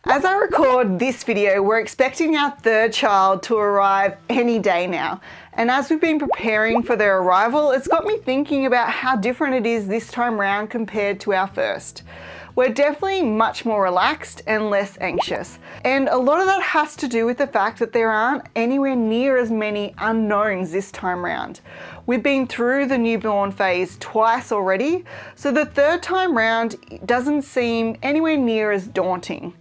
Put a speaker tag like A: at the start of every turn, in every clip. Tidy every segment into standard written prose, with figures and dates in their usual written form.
A: As I record this video, we're expecting our third child to arrive any day now. And as we've been preparing for their arrival, it's got me thinking about how different it is this time round compared to our first. We're definitely much more relaxed and less anxious. And a lot of that has to do with the fact that there aren't anywhere near as many unknowns this time round. We've been through the newborn phase twice already, so the third time round doesn't seem anywhere near as daunting.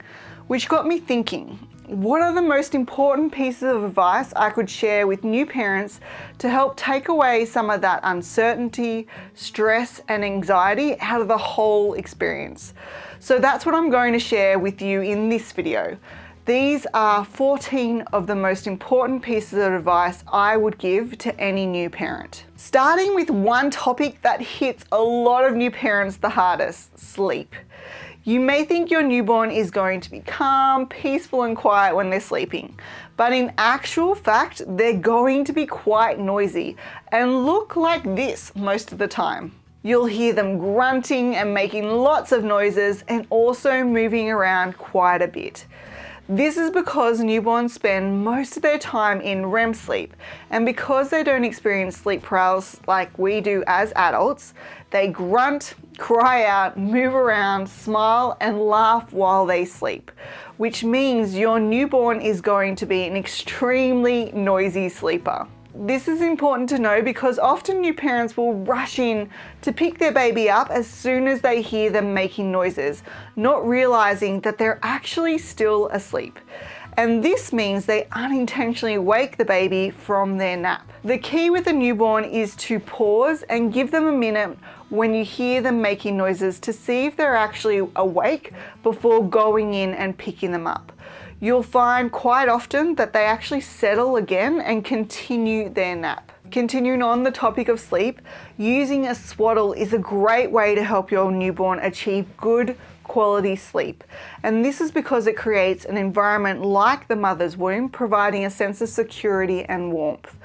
A: Which got me thinking, what are the most important pieces of advice I could share with new parents to help take away some of that uncertainty, stress, and anxiety out of the whole experience? So that's what I'm going to share with you in this video. These are 14 of the most important pieces of advice I would give to any new parent. Starting with one topic that hits a lot of new parents the hardest: sleep. You may think your newborn is going to be calm, peaceful, and quiet when they're sleeping, but in actual fact, they're going to be quite noisy and look like this most of the time. You'll hear them grunting and making lots of noises and also moving around quite a bit. This is because newborns spend most of their time in REM sleep, and because they don't experience sleep paralysis like we do as adults, they grunt, cry out, move around, smile, and laugh while they sleep, which means your newborn is going to be an extremely noisy sleeper. This is important to know because often new parents will rush in to pick their baby up as soon as they hear them making noises, not realizing that they're actually still asleep. And this means they unintentionally wake the baby from their nap. The key with a newborn is to pause and give them a minute when you hear them making noises to see if they're actually awake before going in and picking them up. You'll find quite often that they actually settle again and continue their nap. Continuing on the topic of sleep, using a swaddle is a great way to help your newborn achieve good quality sleep. And this is because it creates an environment like the mother's womb, providing a sense of security and warmth.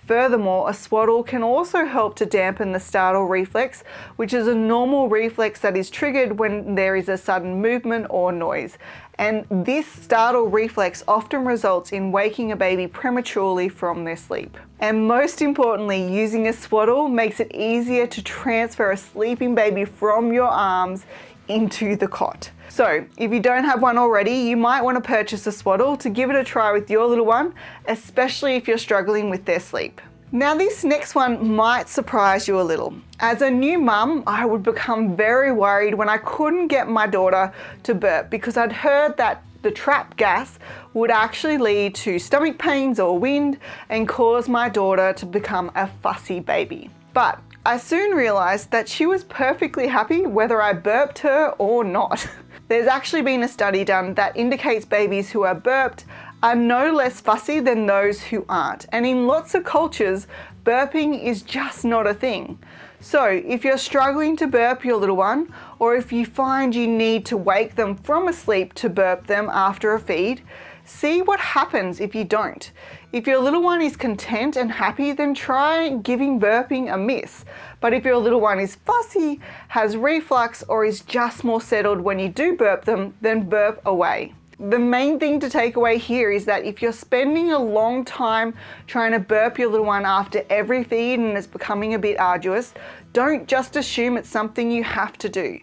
A: Furthermore, a swaddle can also help to dampen the startle reflex, which is a normal reflex that is triggered when there is a sudden movement or noise. And this startle reflex often results in waking a baby prematurely from their sleep. And most importantly, using a swaddle makes it easier to transfer a sleeping baby from your arms into the cot. So if you don't have one already, you might want to purchase a swaddle to give it a try with your little one, especially if you're struggling with their sleep. Now this next one might surprise you a little. As a new mum, I would become very worried when I couldn't get my daughter to burp because I'd heard that the trapped gas would actually lead to stomach pains or wind and cause my daughter to become a fussy baby. But I soon realized that she was perfectly happy whether I burped her or not. There's actually been a study done that indicates babies who are burped are no less fussy than those who aren't. And in lots of cultures, burping is just not a thing. So if you're struggling to burp your little one, or if you find you need to wake them from asleep to burp them after a feed, see what happens if you don't. If your little one is content and happy, then try giving burping a miss. But if your little one is fussy, has reflux, or is just more settled when you do burp them, then burp away. The main thing to take away here is that if you're spending a long time trying to burp your little one after every feed and it's becoming a bit arduous, don't just assume it's something you have to do.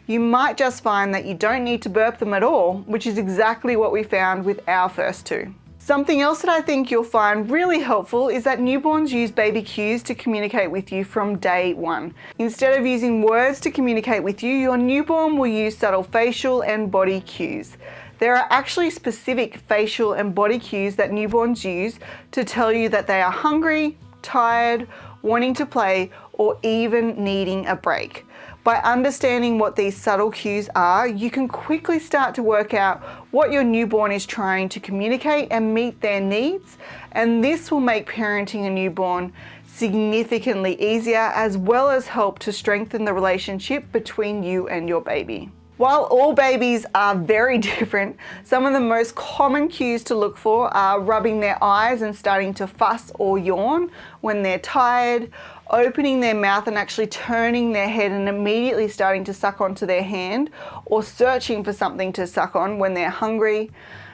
A: You might just find that you don't need to burp them at all, which is exactly what we found with our first two. Something else that I think you'll find really helpful is that newborns use baby cues to communicate with you from day one. Instead of using words to communicate with you, your newborn will use subtle facial and body cues. There are actually specific facial and body cues that newborns use to tell you that they are hungry, tired, wanting to play, or even needing a break. By understanding what these subtle cues are, you can quickly start to work out what your newborn is trying to communicate and meet their needs, and this will make parenting a newborn significantly easier, as well as help to strengthen the relationship between you and your baby. While all babies are very different, some of the most common cues to look for are rubbing their eyes and starting to fuss or yawn when they're tired, opening their mouth and actually turning their head and immediately starting to suck onto their hand, or searching for something to suck on when they're hungry.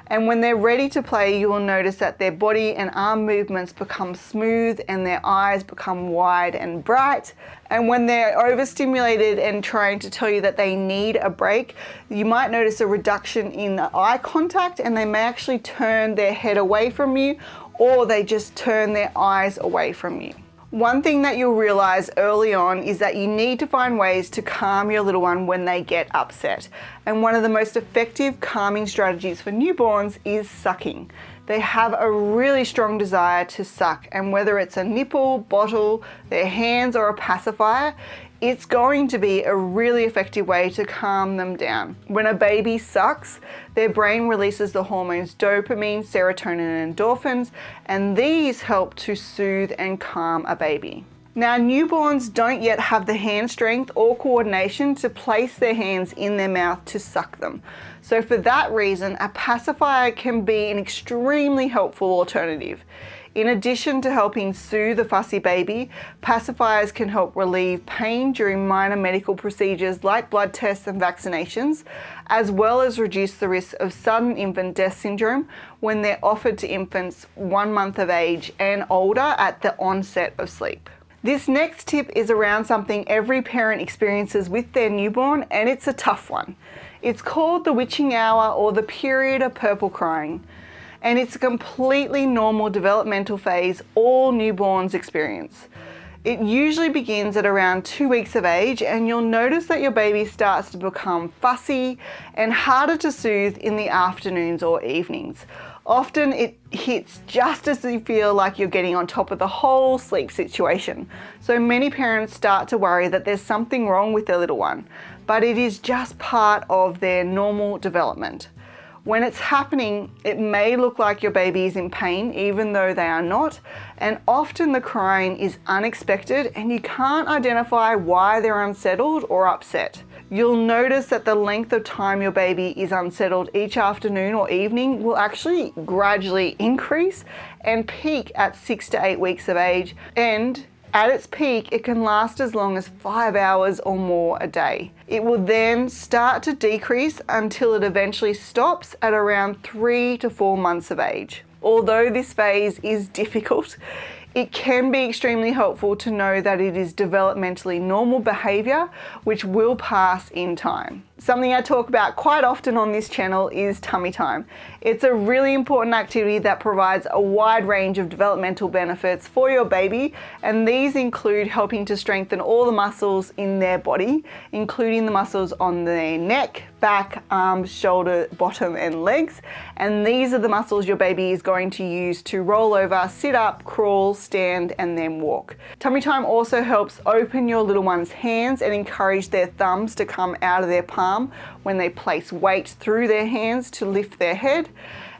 A: And when they're ready to play, you will notice that their body and arm movements become smooth and their eyes become wide and bright. And when they're overstimulated and trying to tell you that they need a break, you might notice a reduction in the eye contact, and they may actually turn their head away from you, or they just turn their eyes away from you. One thing that you'll realize early on is that you need to find ways to calm your little one when they get upset. And one of the most effective calming strategies for newborns is sucking. They have a really strong desire to suck, and whether it's a nipple, bottle, their hands, or a pacifier, it's going to be a really effective way to calm them down. When a baby sucks, their brain releases the hormones dopamine, serotonin, and endorphins, and these help to soothe and calm a baby. Now, newborns don't yet have the hand strength or coordination to place their hands in their mouth to suck them. So for that reason, a pacifier can be an extremely helpful alternative. In addition to helping soothe a fussy baby, pacifiers can help relieve pain during minor medical procedures like blood tests and vaccinations, as well as reduce the risk of sudden infant death syndrome when they're offered to infants 1 month of age and older at the onset of sleep. This next tip is around something every parent experiences with their newborn, and it's a tough one. It's called the witching hour, or the period of purple crying. And it's a completely normal developmental phase all newborns experience. It usually begins at around 2 weeks of age, and you'll notice that your baby starts to become fussy and harder to soothe in the afternoons or evenings. Often it hits just as you feel like you're getting on top of the whole sleep situation. So many parents start to worry that there's something wrong with their little one, but it is just part of their normal development. When it's happening, it may look like your baby is in pain, even though they are not, and often the crying is unexpected and you can't identify why they're unsettled or upset. You'll notice that the length of time your baby is unsettled each afternoon or evening will actually gradually increase and peak at 6 to 8 weeks of age, and at its peak, it can last as long as 5 hours or more a day. It will then start to decrease until it eventually stops at around 3 to 4 months of age. Although this phase is difficult, it can be extremely helpful to know that it is developmentally normal behavior, which will pass in time. Something I talk about quite often on this channel is tummy time. It's a really important activity that provides a wide range of developmental benefits for your baby, and these include helping to strengthen all the muscles in their body, including the muscles on their neck, back, arms, shoulder, bottom, and legs. And these are the muscles your baby is going to use to roll over, sit up, crawl, stand, and then walk. Tummy time also helps open your little one's hands and encourage their thumbs to come out of their palm when they place weight through their hands to lift their head.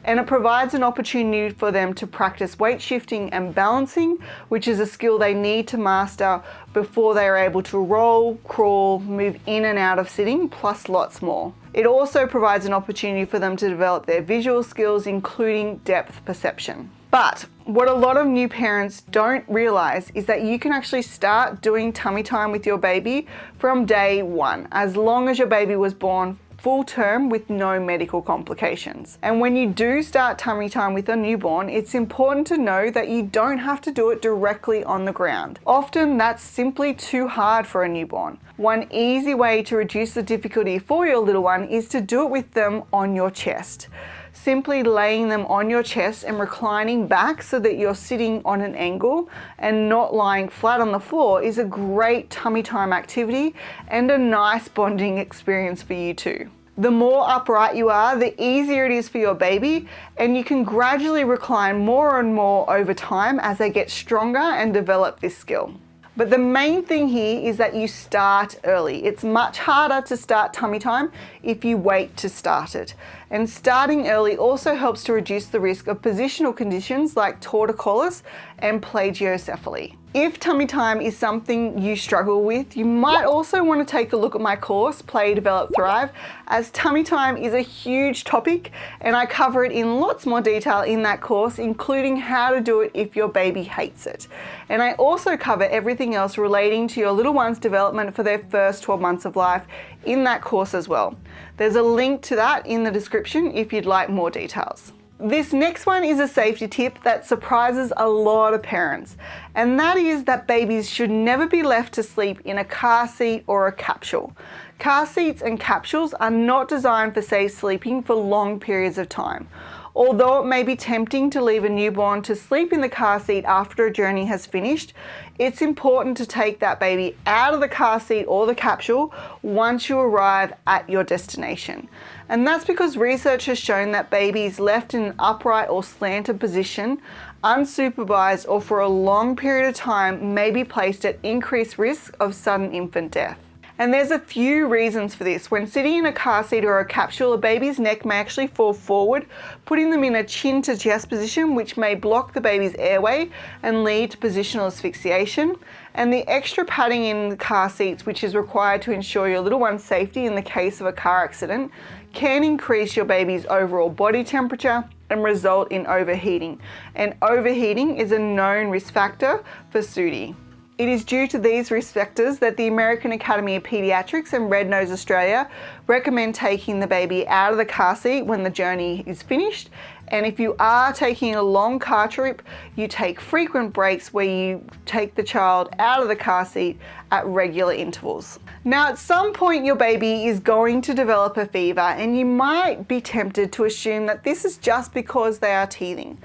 A: And it provides an opportunity for them to practice weight shifting and balancing, which is a skill they need to master before they are able to roll, crawl, move in and out of sitting, plus lots more. It also provides an opportunity for them to develop their visual skills, including depth perception. But what a lot of new parents don't realize is that you can actually start doing tummy time with your baby from day one, as long as your baby was born full term with no medical complications. And when you do start tummy time with a newborn, it's important to know that you don't have to do it directly on the ground. Often that's simply too hard for a newborn. One easy way to reduce the difficulty for your little one is to do it with them on your chest. Simply laying them on your chest and reclining back so that you're sitting on an angle and not lying flat on the floor is a great tummy time activity and a nice bonding experience for you too. The more upright you are, the easier it is for your baby, and you can gradually recline more and more over time as they get stronger and develop this skill. But the main thing here is that you start early. It's much harder to start tummy time if you wait to start it. And starting early also helps to reduce the risk of positional conditions like torticollis and plagiocephaly. If tummy time is something you struggle with, you might also want to take a look at my course, Play, Develop, Thrive, as tummy time is a huge topic and I cover it in lots more detail in that course, including how to do it if your baby hates it. And I also cover everything else relating to your little one's development for their first 12 months of life in that course as well. There's a link to that in the description if you'd like more details. This next one is a safety tip that surprises a lot of parents, and that is that babies should never be left to sleep in a car seat or a capsule. Car seats and capsules are not designed for safe sleeping for long periods of time. Although it may be tempting to leave a newborn to sleep in the car seat after a journey has finished, it's important to take that baby out of the car seat or the capsule once you arrive at your destination. And that's because research has shown that babies left in an upright or slanted position, unsupervised or for a long period of time may be placed at increased risk of sudden infant death. And there's a few reasons for this. When sitting in a car seat or a capsule, a baby's neck may actually fall forward, putting them in a chin to chest position, which may block the baby's airway and lead to positional asphyxiation. And the extra padding in the car seats, which is required to ensure your little one's safety in the case of a car accident, can increase your baby's overall body temperature and result in overheating. And overheating is a known risk factor for SUDI. It is due to these risk factors that the American Academy of Pediatrics and Red Nose Australia recommend taking the baby out of the car seat when the journey is finished. And if you are taking a long car trip, you take frequent breaks where you take the child out of the car seat at regular intervals. Now, at some point your baby is going to develop a fever and you might be tempted to assume that this is just because they are teething.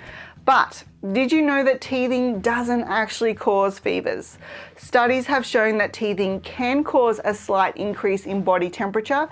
A: But did you know that teething doesn't actually cause fevers? Studies have shown that teething can cause a slight increase in body temperature,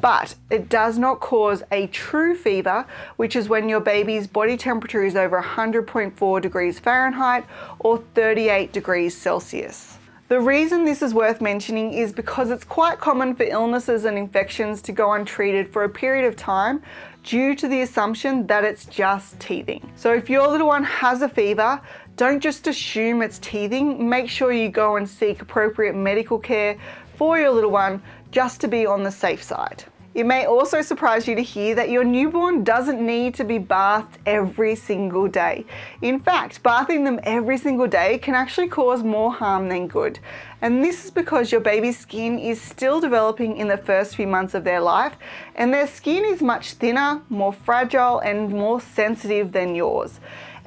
A: but it does not cause a true fever, which is when your baby's body temperature is over 100.4 degrees Fahrenheit or 38 degrees Celsius. The reason this is worth mentioning is because it's quite common for illnesses and infections to go untreated for a period of time due to the assumption that it's just teething. So if your little one has a fever, don't just assume it's teething. Make sure you go and seek appropriate medical care for your little one just to be on the safe side. It may also surprise you to hear that your newborn doesn't need to be bathed every single day. In fact, bathing them every single day can actually cause more harm than good. And this is because your baby's skin is still developing in the first few months of their life, and their skin is much thinner, more fragile, and more sensitive than yours.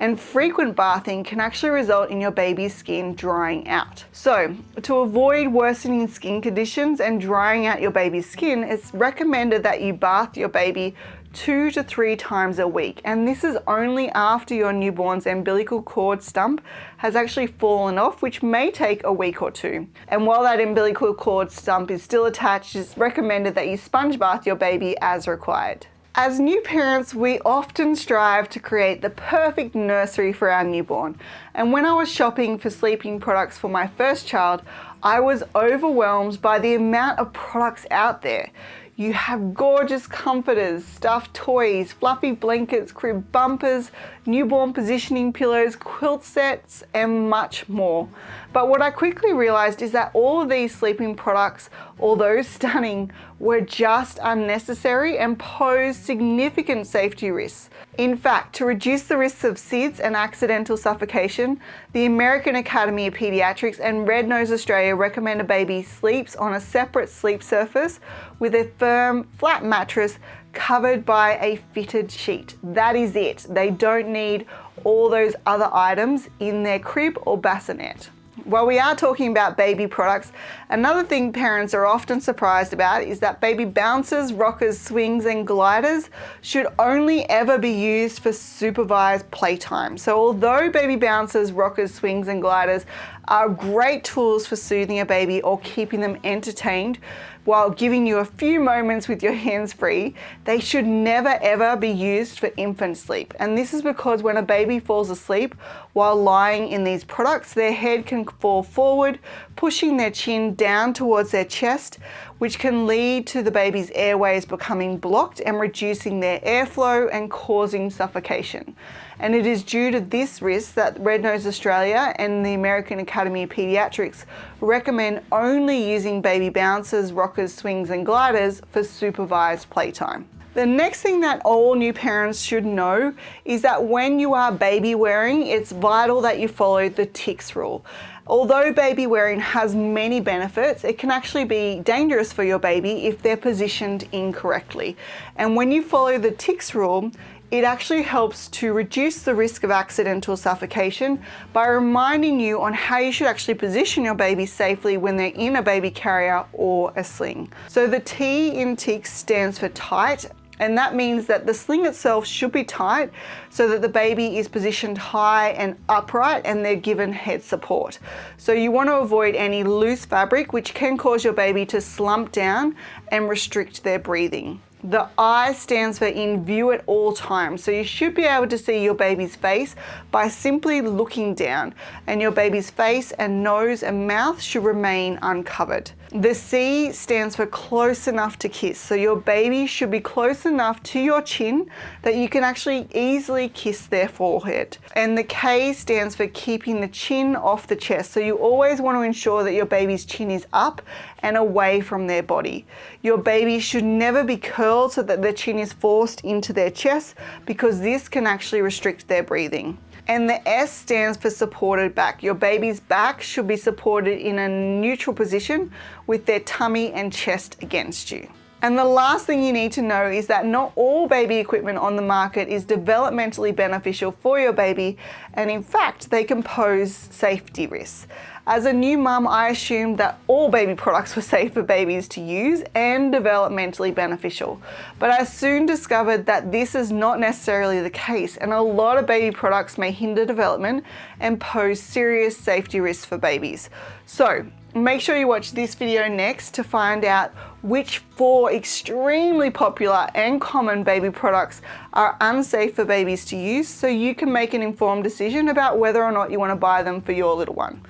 A: And frequent bathing can actually result in your baby's skin drying out. So, to avoid worsening skin conditions and drying out your baby's skin, it's recommended that you bath your baby 2 to 3 times a week. And this is only after your newborn's umbilical cord stump has actually fallen off, which may take a week or 2. And while that umbilical cord stump is still attached, it's recommended that you sponge bath your baby as required. As new parents, we often strive to create the perfect nursery for our newborn. And when I was shopping for sleeping products for my first child, I was overwhelmed by the amount of products out there. You have gorgeous comforters, stuffed toys, fluffy blankets, crib bumpers, newborn positioning pillows, quilt sets, and much more. But what I quickly realized is that all of these sleeping products, although stunning, were just unnecessary and pose significant safety risks. In fact, to reduce the risks of SIDS and accidental suffocation, the American Academy of Pediatrics and Red Nose Australia recommend a baby sleeps on a separate sleep surface with a firm, flat mattress covered by a fitted sheet. That is it. They don't need all those other items in their crib or bassinet. While we are talking about baby products, another thing parents are often surprised about is that baby bouncers, rockers, swings, and gliders should only ever be used for supervised playtime. So although baby bouncers, rockers, swings, and gliders are great tools for soothing a baby or keeping them entertained while giving you a few moments with your hands free, they should never ever be used for infant sleep. And this is because when a baby falls asleep while lying in these products, their head can fall forward, pushing their chin down towards their chest, which can lead to the baby's airways becoming blocked and reducing their airflow and causing suffocation. And it is due to this risk that Red Nose Australia and the American Academy of Pediatrics recommend only using baby bouncers, rockers, swings and gliders for supervised playtime. The next thing that all new parents should know is that when you are baby wearing, it's vital that you follow the TICS rule. Although baby wearing has many benefits, it can actually be dangerous for your baby if they're positioned incorrectly. And when you follow the TICS rule, it actually helps to reduce the risk of accidental suffocation by reminding you on how you should actually position your baby safely when they're in a baby carrier or a sling. So the T in TICS stands for tight, and that means that the sling itself should be tight so that the baby is positioned high and upright and they're given head support. So you want to avoid any loose fabric which can cause your baby to slump down and restrict their breathing. The I stands for in view at all times, so you should be able to see your baby's face by simply looking down, and your baby's face and nose and mouth should remain uncovered. The C stands for close enough to kiss, so your baby should be close enough to your chin that you can actually easily kiss their forehead. And the K stands for keeping the chin off the chest, so you always want to ensure that your baby's chin is up and away from their body. Your baby should never be curled so that the chin is forced into their chest, because this can actually restrict their breathing. And the S stands for supported back. Your baby's back should be supported in a neutral position with their tummy and chest against you. And the last thing you need to know is that not all baby equipment on the market is developmentally beneficial for your baby, and in fact, they can pose safety risks. As a new mum, I assumed that all baby products were safe for babies to use and developmentally beneficial. But I soon discovered that this is not necessarily the case, and a lot of baby products may hinder development and pose serious safety risks for babies. So make sure you watch this video next to find out which 4 extremely popular and common baby products are unsafe for babies to use, so you can make an informed decision about whether or not you want to buy them for your little one.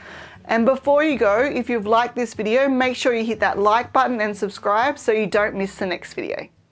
A: And before you go, if you've liked this video, make sure you hit that like button and subscribe so you don't miss the next video.